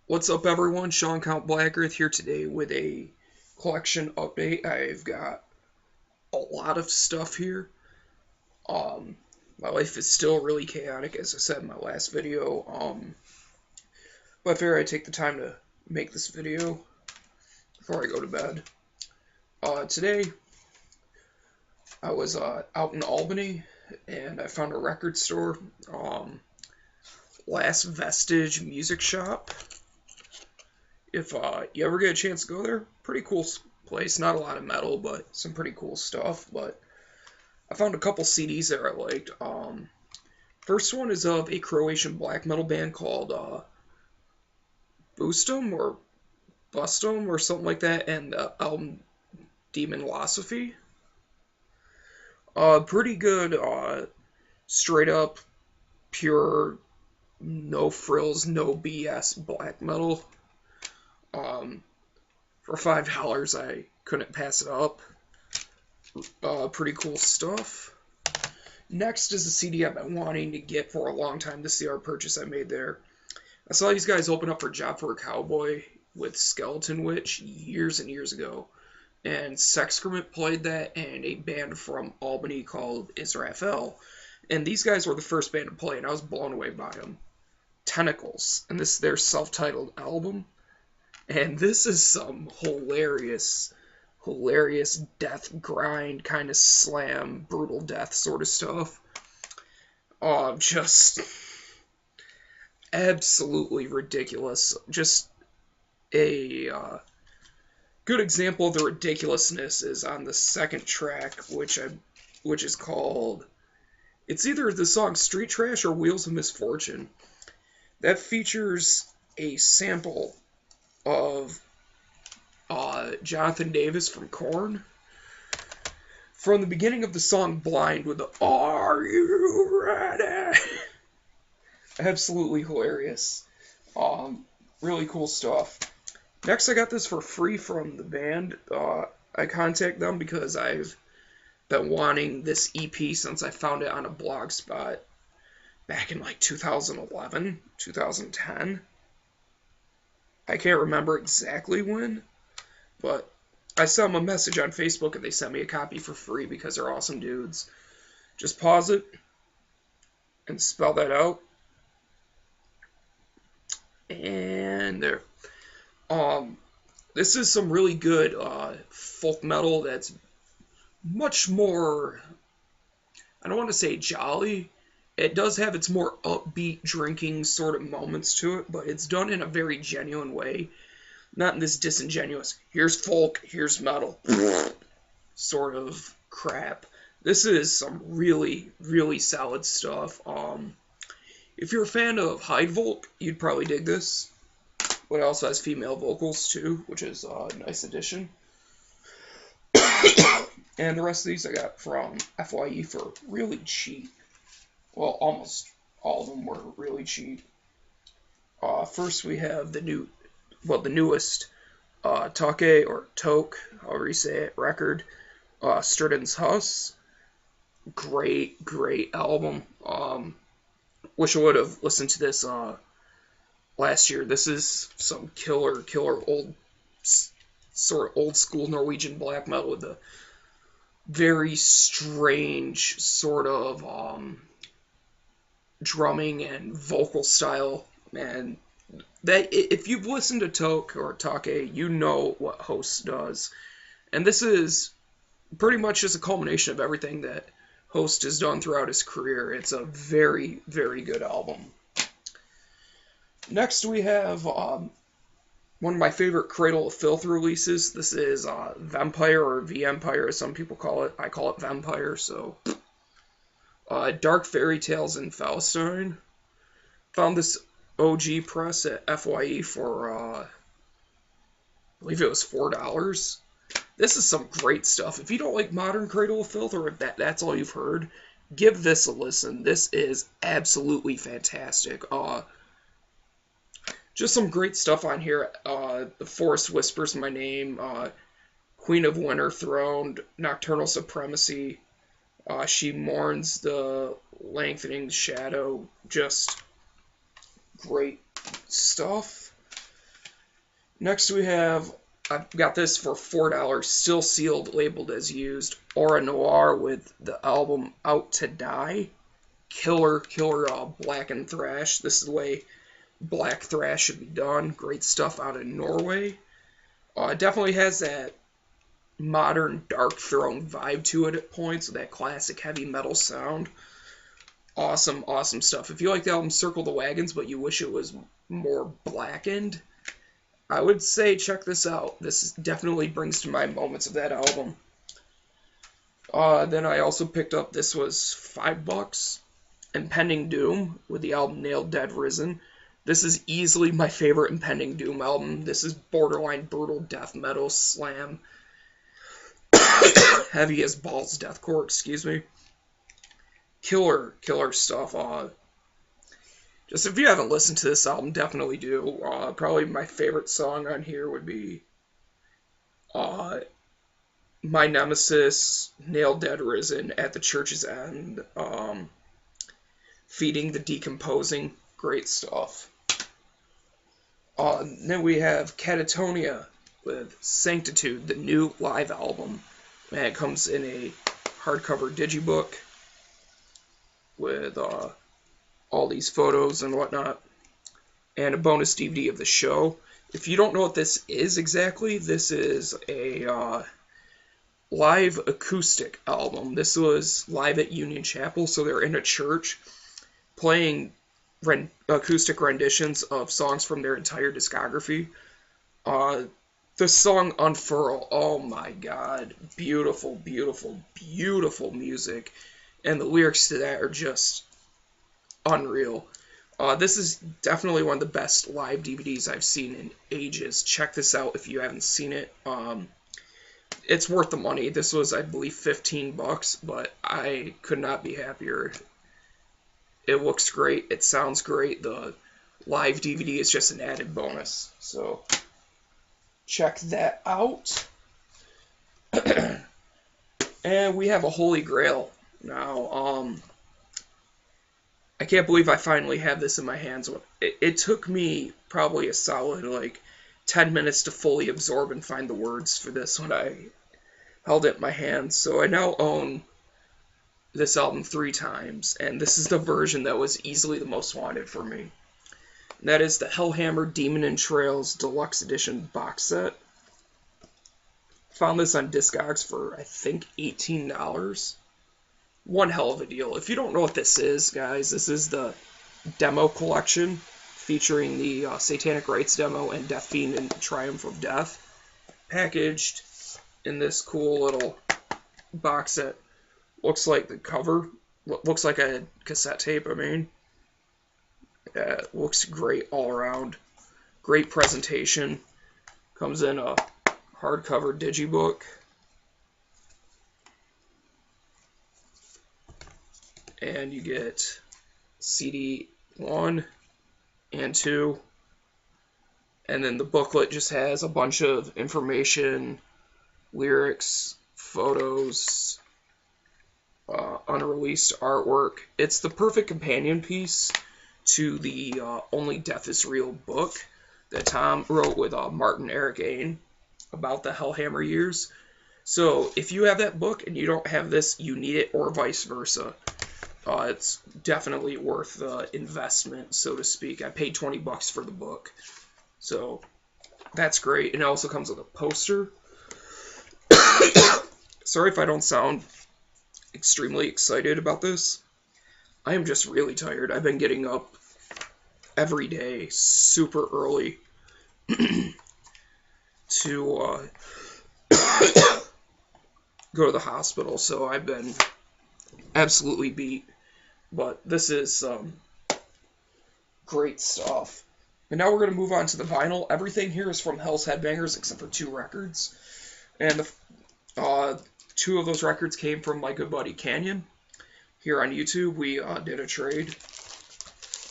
What's up, everyone? Sean Count Blackearth here today with a collection update. I've got a lot of stuff here. My life is still really chaotic, as I said in my last video. But I figured I'd take the time to make this video before I go to bed. Today, I was out in Albany, and I found a record store, Last Vestige Music Shop. If you ever get a chance to go there, pretty cool place. Not a lot of metal, but some pretty cool stuff. But I found a couple CDs that I liked. First one is of a Croatian black metal band called Bustum or Bustum or something like that, and the album Demonlosophy. Pretty good, straight up, pure, no frills, no BS black metal. For $5, I couldn't pass it up. Pretty cool stuff. Next is a CD I've been wanting to get for a long time. This is the art purchase I made there. I saw these guys open up for Job for a Cowboy with Skeleton Witch years and years ago. And Sexcrement played that, and a band from Albany called Israfel. And these guys were the first band to play, and I was blown away by them. Tentacles. And this is their self-titled album. And this is some hilarious death grind, kind of slam, brutal death sort of stuff. Just absolutely ridiculous. Just a good example of the ridiculousness is on the second track, which is called, it's either the song Street Trash or Wheels of Misfortune. That features a sample of Jonathan Davis from Korn. From the beginning of the song Blind with the "Are you ready?" Absolutely hilarious. Really cool stuff. Next, I got this for free from the band. I contacted them because I've been wanting this EP since I found it on a blog spot back in like 2011, 2010. I can't remember exactly when, but I sent them a message on Facebook and they sent me a copy for free because they're awesome dudes. Just pause it and spell that out. And there. This is some really good folk metal that's much more, I don't want to say jolly. It does have its more upbeat drinking sort of moments to it, but it's done in a very genuine way. Not in this disingenuous, here's folk, here's metal, sort of crap. This is some really, really solid stuff. If you're a fan of Heidevolk, you'd probably dig this. But it also has female vocals too, which is a nice addition. And the rest of these I got from FYE for really cheap. Well, almost all of them were really cheap. First we have the newest Take, or Toke, however you say it, record, Sturden's House. Great album. Wish I would have listened to this last year. This is some killer sort of old school Norwegian black metal with a very strange sort of drumming and vocal style. And that, if you've listened to Toke or Take, you know what Host does. And this is pretty much just a culmination of everything that Host has done throughout his career. It's a very, very good album. Next we have one of my favorite Cradle of Filth releases. This is Vampire, or V-Empire as some people call it. I call it Vampire, so. Dark Fairy Tales in Faustine. Found this OG press at FYE for, I believe it was $4. This is some great stuff. If you don't like modern Cradle of Filth, or if that's all you've heard, give this a listen. This is absolutely fantastic. Just some great stuff on here. The Forest Whispers My Name, Queen of Winter Throne, Nocturnal Supremacy, She Mourns the Lengthening Shadow. Just great stuff. Next we have, I got this for $4, still sealed, labeled as used, Aura Noir with the album Out to Die. Killer black and thrash. This is the way black thrash should be done. Great stuff out of Norway. It definitely has that modern Dark Throne vibe to it at points, with that classic heavy metal sound. Awesome stuff. If you like the album Circle the Wagons, but you wish it was more blackened, I would say check this out. This definitely brings to mind moments of that album. Then I also picked up, this was $5, Impending Doom with the album Nailed Dead Risen. This is easily my favorite Impending Doom album. This is borderline brutal death metal slam. Heavy as balls deathcore, excuse me. Killer stuff. Just if you haven't listened to this album, definitely do. Probably my favorite song on here would be My Nemesis, Nailed Dead Risen, At the Church's End, Feeding the Decomposing. Great stuff. Then we have Catatonia with Sanctitude, the new live album. And it comes in a hardcover digibook with all these photos and whatnot, and a bonus DVD of the show. If you don't know what this is exactly, this is a live acoustic album. This was live at Union Chapel, so they're in a church playing acoustic renditions of songs from their entire discography. The song Unfurl, oh my god, beautiful music, and the lyrics to that are just unreal. This is definitely one of the best live DVDs I've seen in ages. Check this out if you haven't seen it. It's worth the money. This was, I believe, $15, but I could not be happier. It looks great. It sounds great. The live DVD is just an added bonus. So check that out. And we have a Holy Grail now. I can't believe I finally have this in my hands. It took me probably a solid 10 minutes to fully absorb and find the words for this when I held it in my hands. So I now own this album 3 times, and this is the version that was easily the most wanted for me. And that is the Hellhammer Demon and Trails Deluxe Edition box set. Found this on Discogs for, I think, $18. One hell of a deal. If you don't know what this is, guys, this is the demo collection featuring the Satanic Rites demo and Death Fiend and Triumph of Death, packaged in this cool little box set. Looks like the cover, looks like a cassette tape, I mean. Yeah, it looks great all around. Great presentation. Comes in a hardcover digibook. And you get CD 1 and 2. And then the booklet just has a bunch of information, lyrics, photos, unreleased artwork. It's the perfect companion piece to the Only Death is Real book that Tom wrote with Martin Eric Ain about the Hellhammer years. So if you have that book and you don't have this, you need it, or vice versa. It's definitely worth the investment, so to speak. I paid $20 for the book, so that's great. And it also comes with a poster. Sorry if I don't sound extremely excited about this. I am just really tired. I've been getting up every day super early to go to the hospital, so I've been absolutely beat. But this is great stuff. And now we're going to move on to the vinyl. Everything here is from Hell's Headbangers except for 2 records. And the 2 of those records came from my good buddy Canyon. Here on YouTube, we did a trade.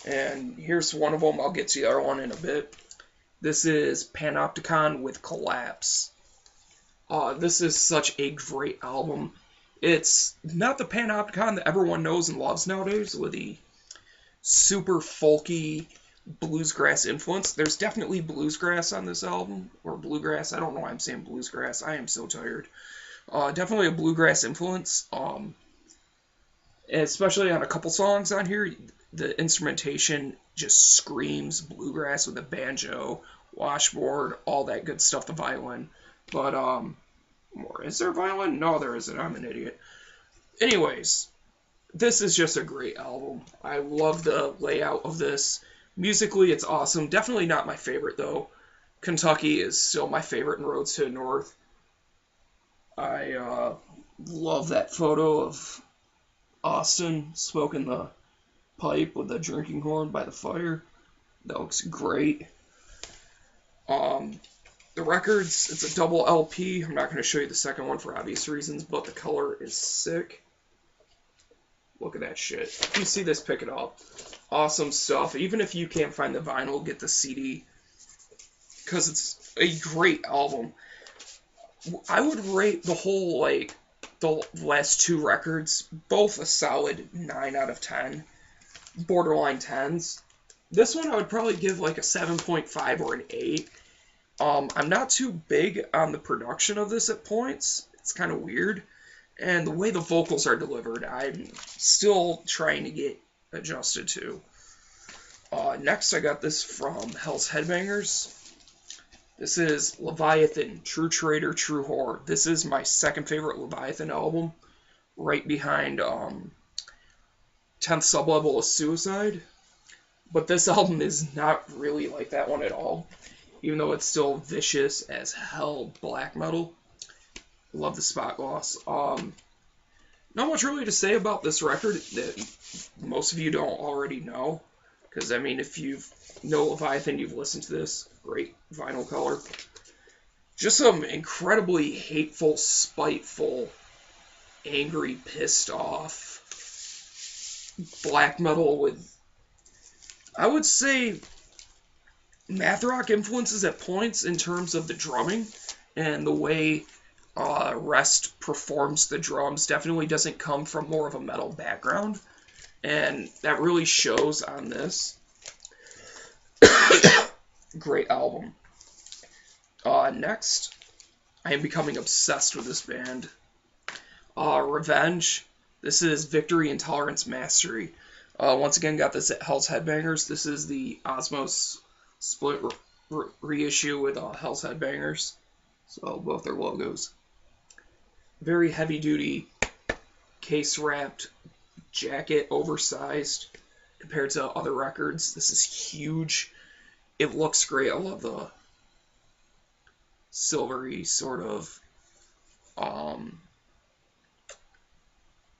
And here's one of them. I'll get to the other one in a bit. This is Panopticon with Collapse. This is such a great album. It's not the Panopticon that everyone knows and loves nowadays, with the super folky, bluesgrass influence. There's definitely bluesgrass on this album, or bluegrass. I don't know why I'm saying bluesgrass. I am so tired. Definitely a bluegrass influence. Especially on a couple songs on here, the instrumentation just screams bluegrass with the banjo, washboard, all that good stuff, the violin. But, is there a violin? No, there isn't. I'm an idiot. Anyways, this is just a great album. I love the layout of this. Musically, it's awesome. Definitely not my favorite, though. Kentucky is still my favorite in Roads to the North. I love that photo of Austin smoking the pipe with the drinking horn by the fire. That looks great. The records, it's a double LP. I'm not going to show you the second one for obvious reasons, but the color is sick. Look at that shit. If you see this, pick it up. Awesome stuff. Even if you can't find the vinyl, get the CD. Because it's a great album. I would rate the whole, like, the last two records, both a solid 9 out of 10. Borderline 10s. This one I would probably give like a 7.5 or an 8. I'm not too big on the production of this at points. It's kind of weird. And the way the vocals are delivered, I'm still trying to get adjusted to. Next, I got this from Hell's Headbangers. This is Leviathan, True Traitor, True Whore. This is my second favorite Leviathan album, right behind 10th Sublevel of Suicide. But this album is not really like that one at all, even though it's still vicious as hell black metal. Love the spot gloss. Not much really to say about this record that most of you don't already know. Because, I mean, if you know Leviathan, you've listened to this. Great vinyl color. Just some incredibly hateful, spiteful, angry, pissed off black metal with, I would say, math rock influences at points in terms of the drumming and the way Rest performs the drums. Definitely doesn't come from more of a metal background, and that really shows on this. Great album. Next, I am becoming obsessed with this band. Revenge. This is Victory, Intolerance, Mastery. Once again, got this at Hell's Headbangers. This is the Osmos split reissue with Hell's Headbangers. So both their logos. Very heavy duty, case wrapped jacket, oversized compared to other records. This is huge. It looks great. I love the silvery sort of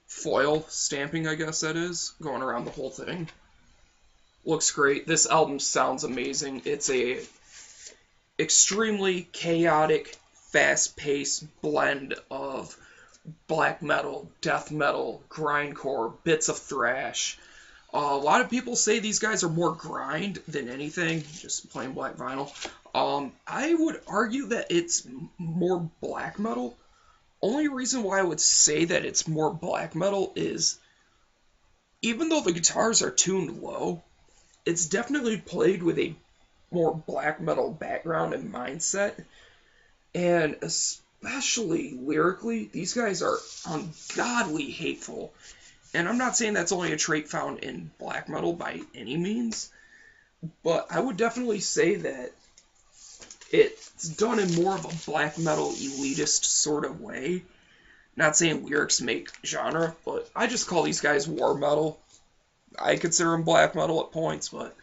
foil stamping, I guess that is, going around the whole thing. Looks great. This album sounds amazing. It's a extremely chaotic, fast-paced blend of black metal, death metal, grindcore, bits of thrash. A lot of people say these guys are more grind than anything, just plain black vinyl. I would argue that it's more black metal. Only reason why I would say that it's more black metal is, even though the guitars are tuned low, it's definitely played with a more black metal background and mindset. And especially lyrically, these guys are ungodly hateful. And I'm not saying that's only a trait found in black metal by any means, but I would definitely say that it's done in more of a black metal elitist sort of way. Not saying lyrics make genre, but I just call these guys war metal. I consider them black metal at points, but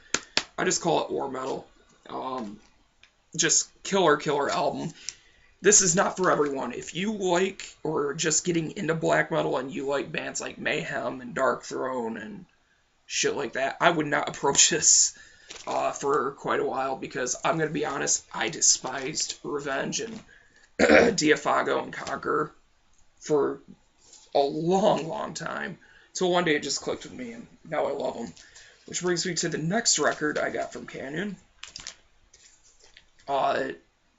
I just call it war metal. Just killer album. This is not for everyone. If you like, or just getting into black metal and you like bands like Mayhem and Dark Throne and shit like that, I would not approach this for quite a while, because I'm going to be honest, I despised Revenge and Diafago and Conquer for a long time. Till one day it just clicked with me, and now I love them. Which brings me to the next record I got from Canyon.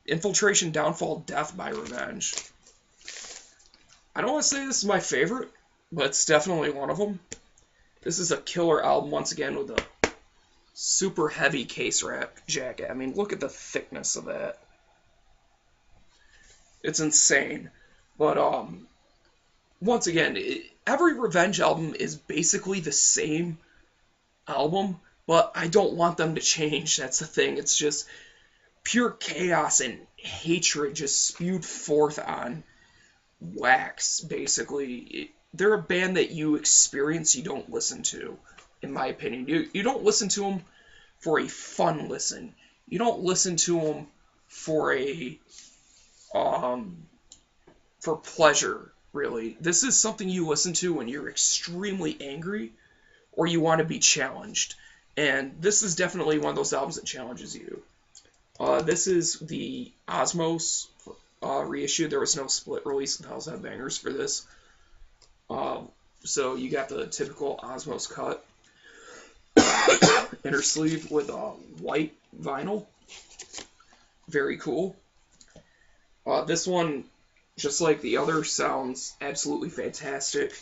Infiltration, Downfall, Death by Revenge. I don't want to say this is my favorite, but it's definitely one of them. This is a killer album, once again, with a super heavy case wrap jacket. I mean, look at the thickness of that. It's insane. But once again, every Revenge album is basically the same album, but I don't want them to change. That's the thing. It's just pure chaos and hatred just spewed forth on wax, basically. They're a band that you experience, you don't listen to, in my opinion. You don't listen to them for a fun listen. You don't listen to them for a for pleasure, really. This is something you listen to when you're extremely angry or you want to be challenged. And this is definitely one of those albums that challenges you. This is the Osmos reissue. There was no split release of Hell's Headbangers for this. So you got the typical Osmos cut. Inner sleeve with white vinyl. Very cool. This one, just like the other, sounds absolutely fantastic.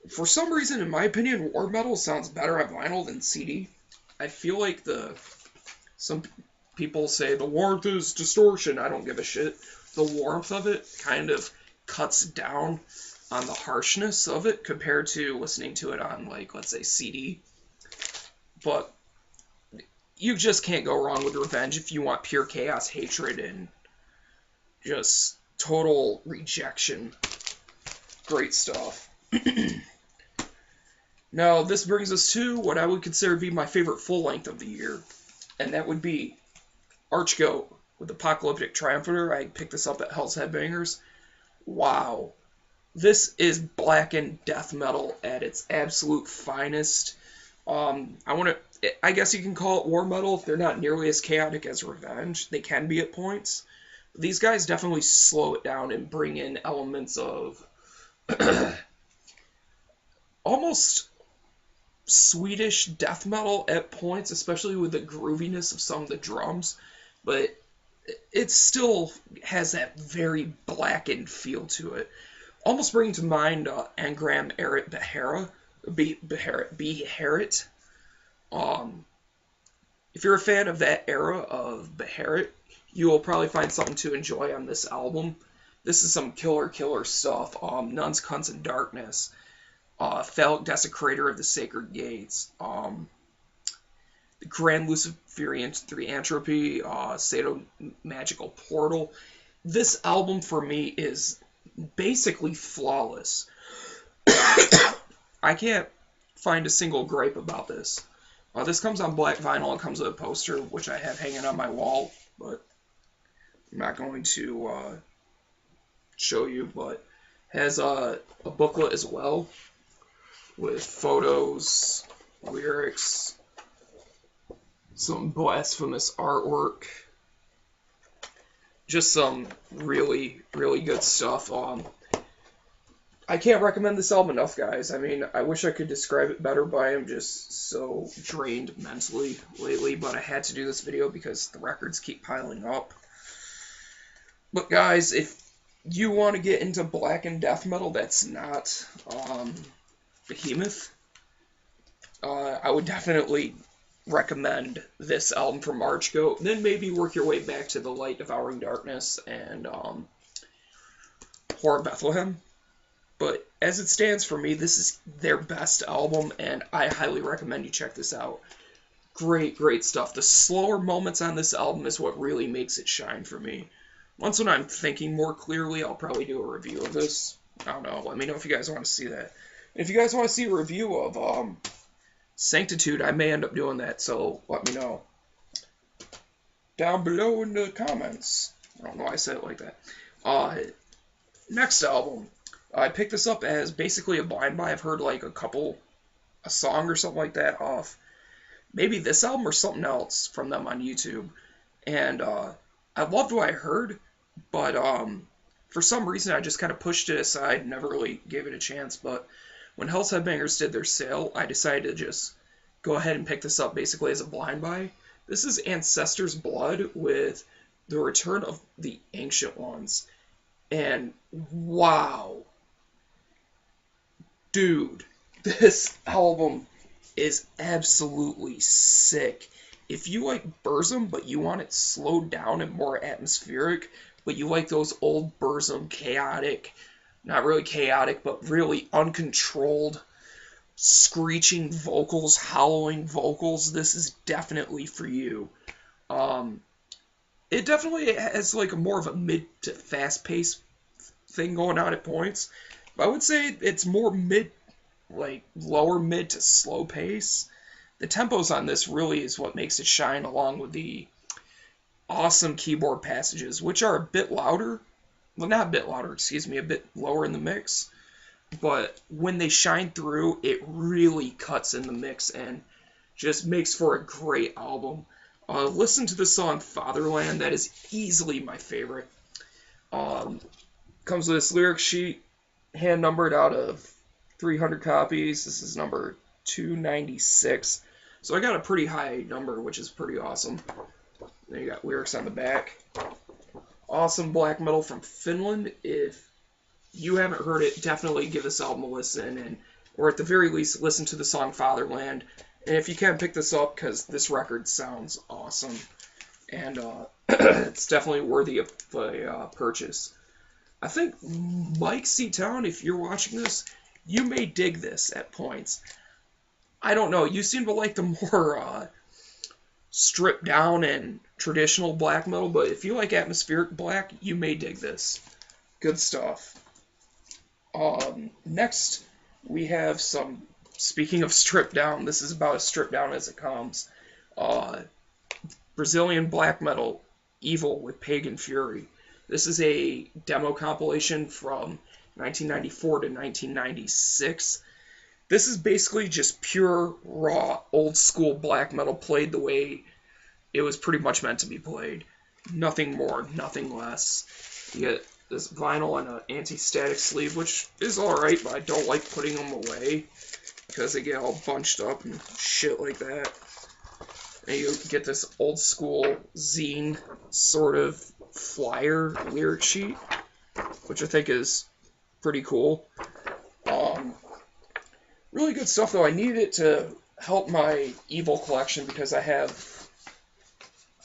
For some reason, in my opinion, War Metal sounds better on vinyl than CD. I feel like some people say the warmth is distortion. I don't give a shit. The warmth of it kind of cuts down on the harshness of it compared to listening to it on, like, let's say, CD. But you just can't go wrong with Revenge if you want pure chaos, hatred, and just total rejection. Great stuff. Now, this brings us to what I would consider to be my favorite full length of the year, and that would be Archgo with Apocalyptic Triumphator. I picked this up at Hell's Headbangers. Wow. This is blackened death metal at its absolute finest. I guess you can call it war metal if they're not nearly as chaotic as Revenge. They can be at points. But these guys definitely slow it down and bring in elements of almost Swedish death metal at points, especially with the grooviness of some of the drums. But it still has that very blackened feel to it. Almost bringing to mind Angram Erit Beharit. If you're a fan of that era of Beharit, you will probably find something to enjoy on this album. This is some killer stuff. Nuns, Cunts, and Darkness. Phallic Desecrator of the Sacred Gates. The Grand Luciferian 3 Entropy. Sado Magical Portal. This album for me is basically flawless. I can't find a single gripe about this. This comes on black vinyl. It comes with a poster, which I have hanging on my wall, but I'm not going to show you. But has a booklet as well with photos, lyrics, some blasphemous artwork. Just some really good stuff. I can't recommend this album enough, guys. I mean, I wish I could describe it better, but I am just so drained mentally lately, but I had to do this video because the records keep piling up. But guys, if you want to get into black and death metal that's not Behemoth, I would definitely recommend this album from Archgo. Then maybe work your way back to the Light Devouring Darkness and Horror Bethlehem. But as it stands for me, this is their best album, and I highly recommend you check this out. Great stuff. The slower moments on this album is what really makes it shine for me. Once when I'm thinking more clearly, I'll probably do a review of this. I don't know. Let me know if you guys want to see that. And if you guys want to see a review of Sanctitude, I may end up doing that, so let me know down below in the comments. I don't know why I said it like that. Next album. I picked this up as basically a blind buy. I've heard like a song or something like that off maybe this album or something else from them on YouTube. And I loved what I heard, but for some reason I just kind of pushed it aside and never really gave it a chance. But when Hell's Headbangers did their sale, I decided to just go ahead and pick this up basically as a blind buy. This is Ancestor's Blood with The Return of the Ancient Ones. And wow. Dude, this album is absolutely sick. If you like Burzum, but you want it slowed down and more atmospheric, but you like those old Burzum chaotic, not really chaotic, but really uncontrolled, screeching vocals, howling vocals, this is definitely for you. It definitely has like a more of a mid to fast paced thing going on at points. But I would say it's more mid, like lower mid to slow pace. The tempos on this really is what makes it shine, along with the awesome keyboard passages, which are a bit louder. Well, not a bit louder, excuse me, a bit lower in the mix. But when they shine through, it really cuts in the mix and just makes for a great album. Listen to the song Fatherland. That is easily my favorite. Comes with this lyric sheet, hand numbered out of 300 copies. This is number 296. So I got a pretty high number, which is pretty awesome. Then you got lyrics on the back. Awesome black metal from Finland. If you haven't heard it, definitely give this album a listen, or at the very least, listen to the song Fatherland. And if you can, pick this up, because this record sounds awesome. And it's definitely worthy of a purchase. I think Mike C. Town, if you're watching this, you may dig this at points. I don't know. You seem to like the more stripped down and traditional black metal, but if you like atmospheric black, you may dig this. Good stuff. Next, we have some, speaking of stripped down, this is about as stripped down as it comes. Brazilian black metal, Evil with Pagan Fury. This is a demo compilation from 1994 to 1996. This is basically just pure, raw, old-school black metal played the way it was pretty much meant to be played. Nothing more, nothing less. You get this vinyl and an anti-static sleeve, which is alright, but I don't like putting them away because they get all bunched up and shit like that. And you get this old-school zine sort of flyer lyric sheet, which I think is pretty cool. Really good stuff, though. I needed it to help my Evil collection because I have,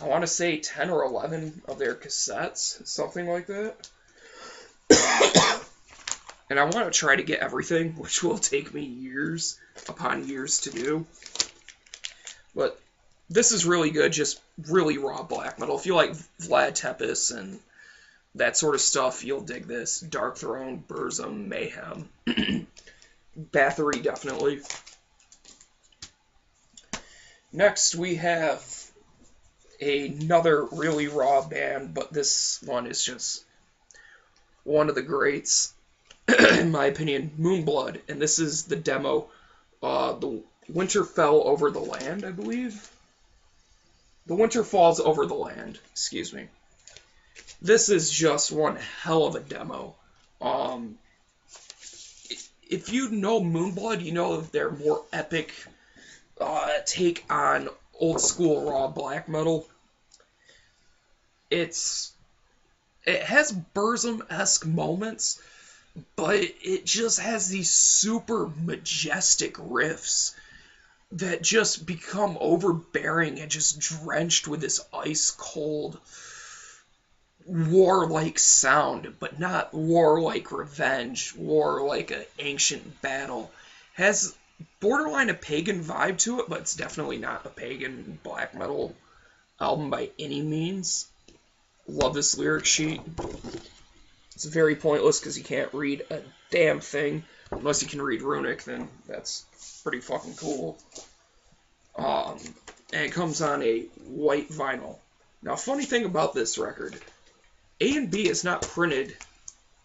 I want to say 10 or 11 of their cassettes, something like that. And I want to try to get everything, which will take me years upon years to do. But this is really good, just really raw black metal. If you like Vlad Tepes and that sort of stuff, you'll dig this. Dark Throne, Burzum, Mayhem. Bathory, definitely. Next, we have another really raw band, but this one is just one of the greats, in my opinion, Moonblood. And this is the demo, The Winter Fell Over the Land, I believe. The Winter Falls Over the Land, excuse me. This is just one hell of a demo. If you know Moonblood, you know their more epic take on old school raw black metal. It has Burzum-esque moments, but it just has these super majestic riffs that just become overbearing and just drenched with this ice-cold, warlike sound, but not warlike revenge, war like an ancient battle. Has borderline a pagan vibe to it, but it's definitely not a pagan black metal album by any means. Love this lyric sheet. It's very pointless because you can't read a damn thing. Unless you can read runic, then that's pretty fucking cool. And it comes on a white vinyl. Now, funny thing about this record, A and B is not printed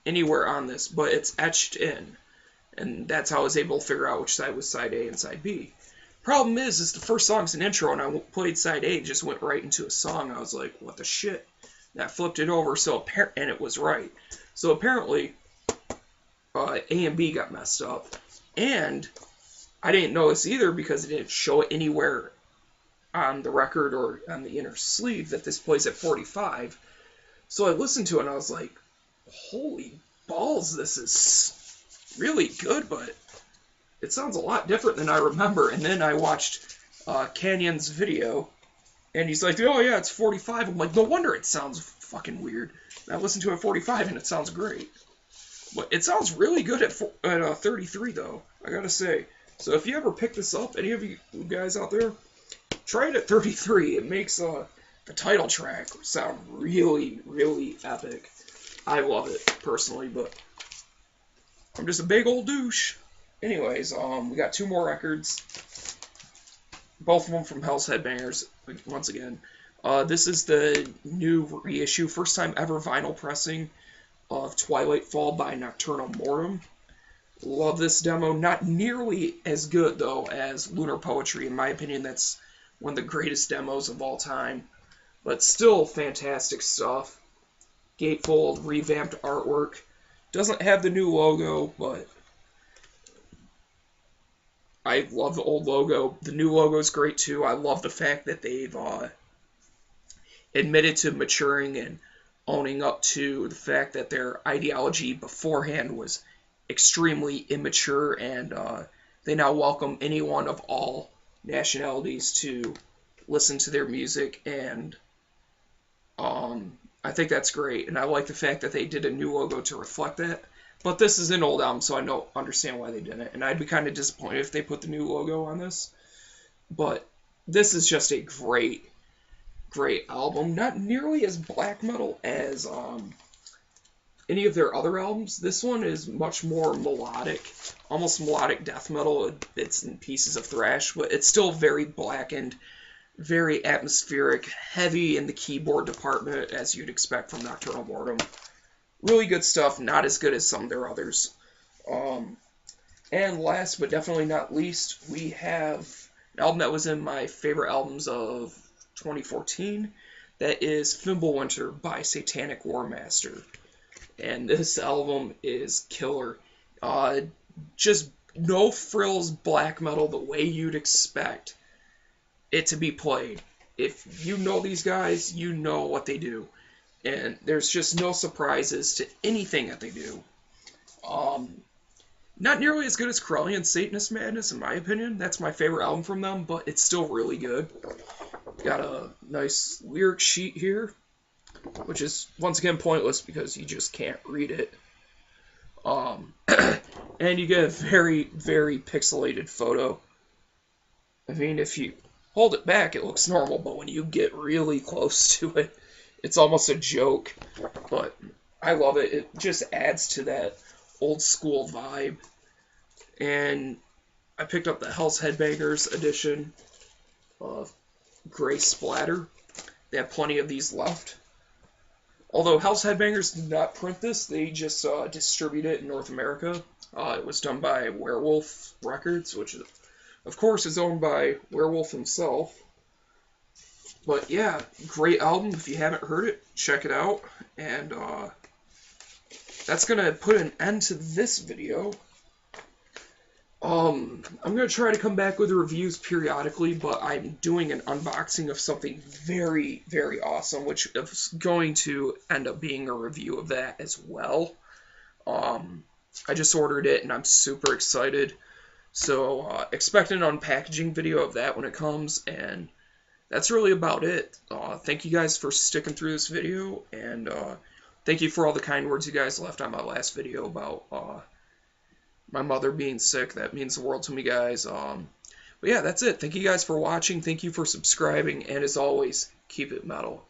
anywhere on this, but it's etched in. And that's how I was able to figure out which side was side A and side B. Problem is the first song's an intro, and I played side A and just went right into a song. I was like, what the shit? And I flipped it over, and it was right. So apparently, A and B got messed up. And I didn't know this either because it didn't show it anywhere on the record or on the inner sleeve that this plays at 45. So I listened to it and I was like, holy balls, this is really good, but it sounds a lot different than I remember. And then I watched Canyon's video, and he's like, oh yeah, it's 45. I'm like, no wonder it sounds fucking weird. And I listened to it at 45, and it sounds great. But it sounds really good at 33, though, I gotta say. So if you ever pick this up, any of you guys out there, try it at 33. It makes the title track sound really, really epic. I love it, personally, but I'm just a big old douche. Anyways, we got 2 more records. Both of them from Hell's Headbangers, once again. This is the new reissue, first time ever vinyl pressing of Twilight Fall by Nocturnal Mortem. Love this demo. Not nearly as good, though, as Lunar Poetry. In my opinion, that's one of the greatest demos of all time. But still fantastic stuff. Gatefold, revamped artwork. Doesn't have the new logo, but I love the old logo. The new logo is great, too. I love the fact that they've admitted to maturing and owning up to the fact that their ideology beforehand was extremely immature, and they now welcome anyone of all nationalities to listen to their music, and I think that's great, and I like the fact that they did a new logo to reflect that. But this is an old album, so I don't understand why they didn't, and I'd be kind of disappointed if they put the new logo on this. But this is just a great album. Not nearly as black metal as any of their other albums. This one is much more melodic, almost melodic death metal, bits and pieces of thrash, but it's still very blackened, very atmospheric, heavy in the keyboard department, as you'd expect from Nocturnal Mortem. Really good stuff, not as good as some of their others. And last but definitely not least, we have an album that was in my favorite albums of 2014. That is Fimbulwinter by Satanic Warmaster. And this album is killer. Just no frills black metal the way you'd expect it to be played. If you know these guys, you know what they do. And there's just no surprises to anything that they do. Not nearly as good as Corellian Satanist Madness, in my opinion. That's my favorite album from them, but it's still really good. Got a nice lyric sheet here, which is, once again, pointless because you just can't read it. And you get a very, very pixelated photo. I mean, if you hold it back, it looks normal, but when you get really close to it, it's almost a joke. But I love it. It just adds to that old school vibe. And I picked up the Hell's Headbangers edition of Gray Splatter. They have plenty of these left. Although Hell's Headbangers did not print this, they just distribute it in North America. It was done by Werewolf Records, which, of course, is owned by Werewolf himself. But yeah, great album. If you haven't heard it, check it out. And that's going to put an end to this video. I'm going to try to come back with reviews periodically, but I'm doing an unboxing of something very, very awesome, which is going to end up being a review of that as well. I just ordered it, and I'm super excited. So expect an unpackaging video of that when it comes, and that's really about it. Thank you guys for sticking through this video, and thank you for all the kind words you guys left on my last video about my mother being sick. That means the world to me, guys. But yeah, that's it. Thank you guys for watching. Thank you for subscribing, and as always, keep it metal.